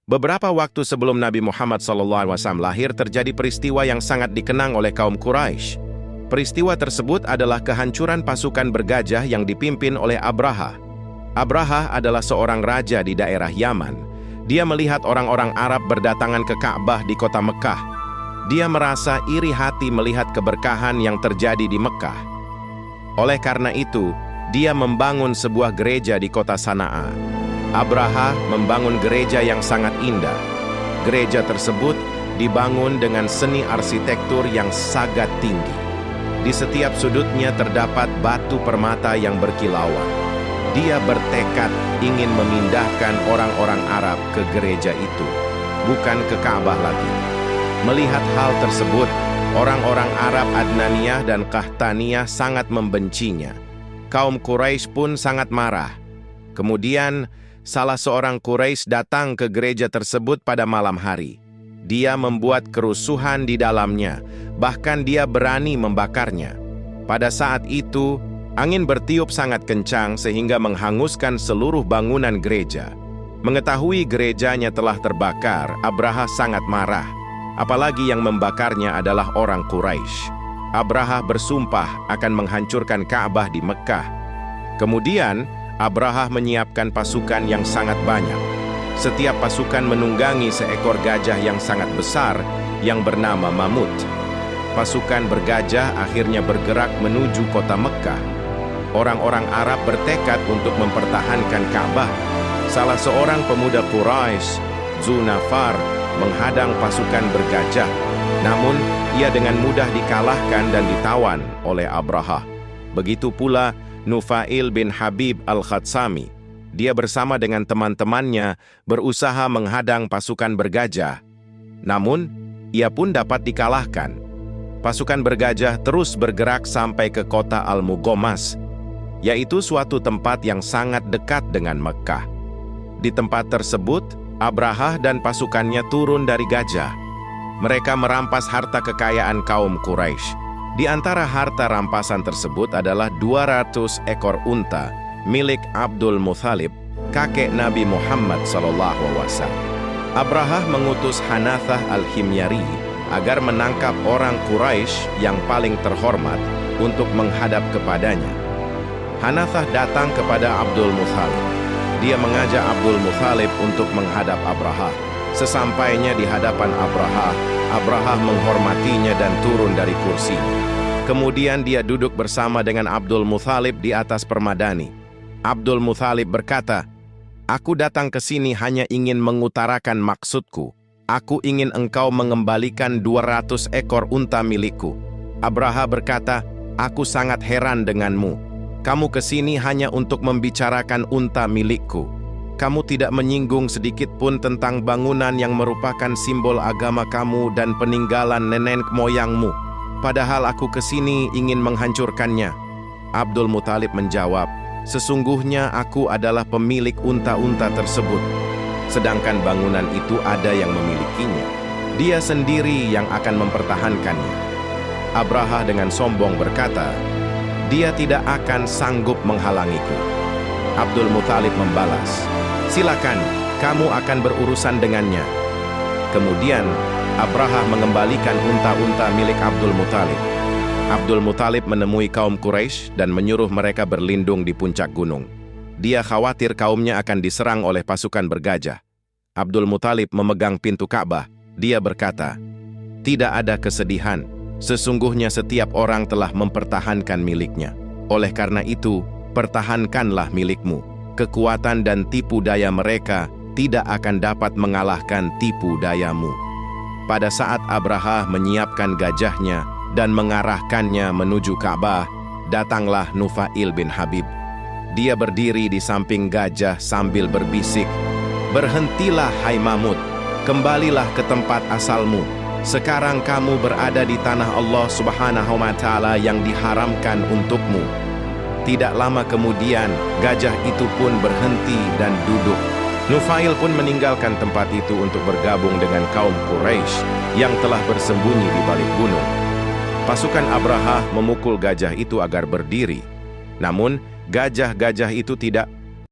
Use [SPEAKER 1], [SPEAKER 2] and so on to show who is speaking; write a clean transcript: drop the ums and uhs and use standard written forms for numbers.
[SPEAKER 1] Beberapa waktu sebelum Nabi Muhammad SAW lahir terjadi peristiwa yang sangat dikenang oleh kaum Quraisy. Peristiwa tersebut adalah kehancuran pasukan bergajah yang dipimpin oleh Abraha. Abraha adalah seorang raja di daerah Yaman. Dia melihat orang-orang Arab berdatangan ke Ka'bah di kota Mekah. Dia merasa iri hati melihat keberkahan yang terjadi di Mekah. Oleh karena itu, dia membangun sebuah gereja di kota Sana'a. Abraha membangun gereja yang sangat indah. Gereja tersebut dibangun dengan seni arsitektur yang sangat tinggi. Di setiap sudutnya terdapat batu permata yang berkilauan. Dia bertekad ingin memindahkan orang-orang Arab ke gereja itu, bukan ke Ka'bah lagi. Melihat hal tersebut, orang-orang Arab Adnaniyah dan Qahtaniyah sangat membencinya. Kaum Quraisy pun sangat marah. Kemudian, salah seorang Quraisy datang ke gereja tersebut pada malam hari. Dia membuat kerusuhan di dalamnya, bahkan dia berani membakarnya. Pada saat itu, angin bertiup sangat kencang sehingga menghanguskan seluruh bangunan gereja. Mengetahui gerejanya telah terbakar, Abraha sangat marah. Apalagi yang membakarnya adalah orang Quraisy. Abraha bersumpah akan menghancurkan Ka'bah di Mekah. Kemudian, Abraha menyiapkan pasukan yang sangat banyak. Setiap pasukan menunggangi seekor gajah yang sangat besar yang bernama Mamut. Pasukan bergajah akhirnya bergerak menuju kota Mekah. Orang-orang Arab bertekad untuk mempertahankan Ka'bah. Salah seorang pemuda Quraisy, Zunafar, menghadang pasukan bergajah. Namun, ia dengan mudah dikalahkan dan ditawan oleh Abraha. Begitu pula Nufail bin Habib al-Khatsami. Dia bersama dengan teman-temannya berusaha menghadang pasukan bergajah. Namun, ia pun dapat dikalahkan. Pasukan bergajah terus bergerak sampai ke kota Al-Mugomas, yaitu suatu tempat yang sangat dekat dengan Mekah. Di tempat tersebut, Abraha dan pasukannya turun dari gajah. Mereka merampas harta kekayaan kaum Quraisy. Di antara harta rampasan tersebut adalah 200 ekor unta milik Abdul Muthalib, kakek Nabi Muhammad SAW. Abraha mengutus Hanathah al-Himyari agar menangkap orang Quraisy yang paling terhormat untuk menghadap kepadanya. Hanathah datang kepada Abdul Muthalib. Dia mengajak Abdul Muthalib untuk menghadap Abraha. Sesampainya di hadapan Abraha, Abraha menghormatinya dan turun dari kursi. Kemudian dia duduk bersama dengan Abdul Muthalib di atas permadani. Abdul Muthalib berkata, "Aku datang ke sini hanya ingin mengutarakan maksudku. Aku ingin engkau mengembalikan 200 ekor unta milikku." Abraha berkata, "Aku sangat heran denganmu. Kamu ke sini hanya untuk membicarakan unta milikku. Kamu tidak menyinggung sedikit pun tentang bangunan yang merupakan simbol agama kamu dan peninggalan nenek moyangmu. Padahal aku ke sini ingin menghancurkannya." Abdul Muthalib menjawab, "Sesungguhnya aku adalah pemilik unta-unta tersebut. Sedangkan bangunan itu ada yang memilikinya. Dia sendiri yang akan mempertahankannya." Abraha dengan sombong berkata, "Dia tidak akan sanggup menghalangiku." Abdul Muthalib membalas, "Silakan, kamu akan berurusan dengannya." Kemudian, Abraha mengembalikan unta-unta milik Abdul Muthalib. Abdul Muthalib menemui kaum Quraisy dan menyuruh mereka berlindung di puncak gunung. Dia khawatir kaumnya akan diserang oleh pasukan bergajah. Abdul Muthalib memegang pintu Ka'bah. Dia berkata, "Tidak ada kesedihan. Sesungguhnya setiap orang telah mempertahankan miliknya. Oleh karena itu, pertahankanlah milikmu. Kekuatan dan tipu daya mereka tidak akan dapat mengalahkan tipu dayamu." Pada saat Abraha menyiapkan gajahnya dan mengarahkannya menuju Ka'bah, datanglah Nufail bin Habib. Dia berdiri di samping gajah sambil berbisik, "Berhentilah, hai Mamut, kembalilah ke tempat asalmu. Sekarang kamu berada di tanah Allah Subhanahu wa Ta'ala yang diharamkan untukmu." Tidak lama kemudian, gajah itu pun berhenti dan duduk. Nufail pun meninggalkan tempat itu untuk bergabung dengan kaum Quraisy yang telah bersembunyi di balik gunung. Pasukan Abraha memukul gajah itu agar berdiri. Namun, gajah-gajah itu tidak